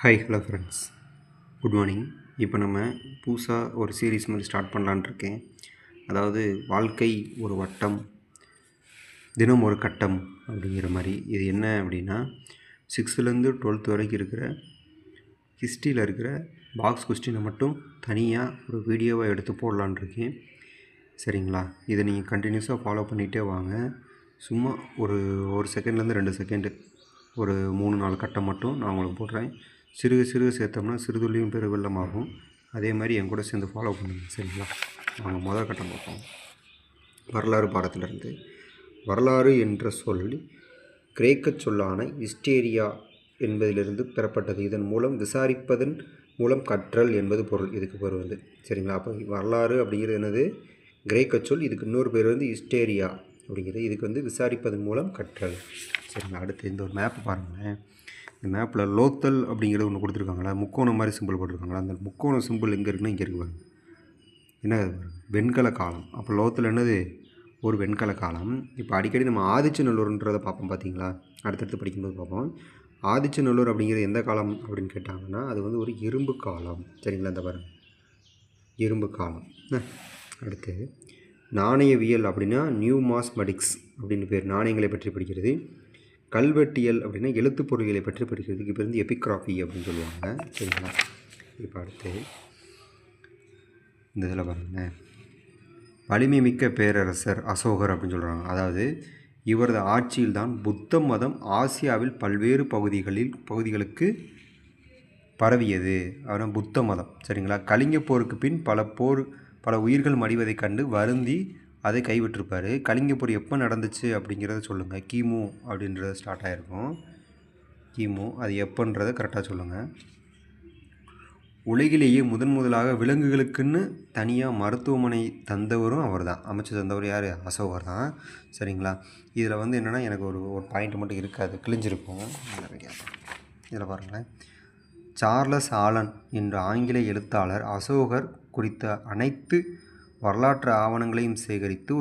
Hi hello friends, good morning. இப்போ நம்ம புதுசாக ஒரு சீரீஸ் மாதிரி ஸ்டார்ட் பண்ணலான்னு இருக்கேன். அதாவது வாழ்க்கை ஒரு வட்டம், தினம் ஒரு கட்டம் அப்படிங்கிற மாதிரி. இது என்ன அப்படின்னா, 6th-லேருந்து 12th வரைக்கும் இருக்கிற ஹிஸ்ட்ரியில் இருக்கிற பாக்ஸ் கொஸ்டினை மட்டும் தனியாக ஒரு வீடியோவை எடுத்து போடலான் இருக்கேன். சரிங்களா? இதை நீங்கள் கண்டினியூஸாக ஃபாலோ பண்ணிகிட்டே வாங்க. சும்மா ஒரு செகண்ட்லேருந்து 2 செகண்டு, ஒரு 3-4 கட்டம் மட்டும் நான் உங்களுக்கு போடுறேன். சிறுக சிறுக சேர்த்தோம்னா சிறுதுளியும் பெருவெள்ளமாகும். அதே மாதிரி என் கூட சேர்ந்து ஃபாலோ பண்ணுங்கள். சரிங்களா? நாங்கள் முதல் கட்டம் பார்ப்போம். வரலாறு பாடத்திலிருந்து. வரலாறு என்ற சொல் கிரேக்க சொல்லான ஹிஸ்டேரியா என்பதிலிருந்து பெறப்பட்டது. இதன் மூலம் விசாரிப்பதன் மூலம் கற்றல் என்பது பொருள். இதுக்கு பேர் வந்து சரிங்களா? அப்போ வரலாறு அப்படிங்கிறது என்னது? கிரேக்க சொல். இதுக்கு இன்னொரு பேர் வந்து ஹிஸ்டேரியா அப்படிங்கிறது. இதுக்கு வந்து விசாரிப்பதன் மூலம் கற்றல். சரிங்களா? அடுத்து இந்த ஒரு மேப் பாருங்களேன். இந்த மேப்பில் லோத்தல் அப்படிங்கிறது ஒன்று கொடுத்துருக்காங்களா, முக்கோணம் மாதிரி சிம்பிள் போட்டிருக்காங்களா. அந்த முக்கோண சிம்பிள் எங்கே இருக்குன்னா இங்கே இருக்கு பாருங்க. என்ன வெண்கல காலம். அப்போ லோத்தல் என்னது? ஒரு வெண்கல காலம். இப்போ அடிக்கடி நம்ம ஆதிச்சநல்லூர்ன்றதை பார்ப்போம் பார்த்தீங்களா, அடுத்தடுத்து படிக்கும்போது பார்ப்போம். ஆதிச்சநல்லூர் அப்படிங்கிறது எந்த காலம் அப்படின்னு கேட்டாங்கன்னா அது வந்து ஒரு இரும்பு காலம். சரிங்களா? இந்த பாருங்க, இரும்பு காலம். அடுத்து நாணயவியல் அப்படின்னா நியூமாஸ்மெடிக்ஸ் அப்படின்னு பேர். நாணயங்களை பற்றி படிக்கிறது. கல்வெட்டியல் அப்படின்னா எழுத்து பொருள்களை பற்றி படிக்கிறதுக்கு இப்போ வந்து எபிக்ராஃபி அப்படின்னு சொல்லுவாங்க. சரிங்களா? இப்போ அடுத்து இந்த இதில் பாருங்கள், வலிமை மிக்க பேரரசர் அசோகர் அப்படின்னு சொல்கிறாங்க. அதாவது இவரது ஆட்சியில்தான் புத்த மதம் ஆசியாவில் பல்வேறு பகுதிகளுக்கு பரவியது. அவன் புத்த மதம். சரிங்களா? கலிங்க போருக்கு பின் பல உயிர்கள் மடிவதை கண்டு வருந்தி அதை கைவிட்டிருப்பார். கலிங்கப்போர் எப்போ நடந்துச்சு அப்படிங்கிறத சொல்லுங்கள். கிமு அப்படின்றது ஸ்டார்ட் ஆகிருக்கும். கிமு அது எப்போன்றதை கரெக்டாக சொல்லுங்கள். உலகிலேயே முதலாக விலங்குகளுக்குன்னு தனியாக மருத்துவமனை தந்தவரும் அவர் தான். அமைச்சு தந்தவர் யார்? அசோகர் தான். சரிங்களா? இதில் வந்து என்னென்னா எனக்கு ஒரு பாயிண்ட் மட்டும் இருக்காது, கிழிஞ்சிருக்கும். இதில் பாருங்களேன், சார்லஸ் ஆலன் என்ற ஆங்கில எழுத்தாளர் அசோகர் குறித்த அனைத்து வரலாற்று ஆவணங்களையும் சேகரித்து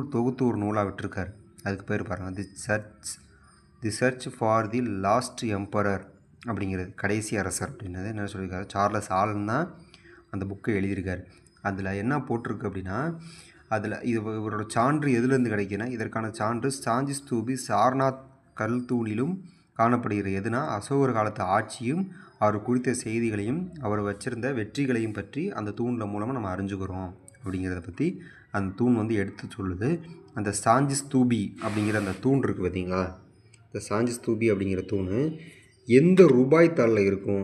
ஒரு நூலாக விட்டிருக்கார். அதுக்கு பேர் பாருங்கள், தி search for the last emperor அப்படிங்கிறது, கடைசி அரசர் அப்படின்னது என்ன சொல்லியிருக்காரு. சார்லஸ் ஆலன் தான் அந்த புக்கை எழுதியிருக்கார். அதில் என்ன போட்டிருக்கு அப்படின்னா, அதில் இவரோட சான்று எதுலேருந்து கிடைக்குன்னா, இதற்கான சான்று சாஞ்சி ஸ்தூபி சார்நாத் கல்தூணிலும் காணப்படுகிறது. எதுனா அசோகர் காலத்து ஆட்சியும் அவர் குறித்த செய்திகளையும் அவர் வச்சிருந்த வெற்றிகளையும் பற்றி அந்த தூணில் மூலமாக நம்ம அறிஞ்சுக்கிறோம் அப்படிங்கிறத பற்றி அந்த தூண் வந்து எடுத்து சொல்லுது. அந்த சாஞ்சி ஸ்தூபி அப்படிங்கிற அந்த தூண் இருக்குது பார்த்தீங்களா, இந்த சாஞ்சி ஸ்தூபி அப்படிங்கிற தூண் எந்த ரூபாய் தாளில் இருக்கும்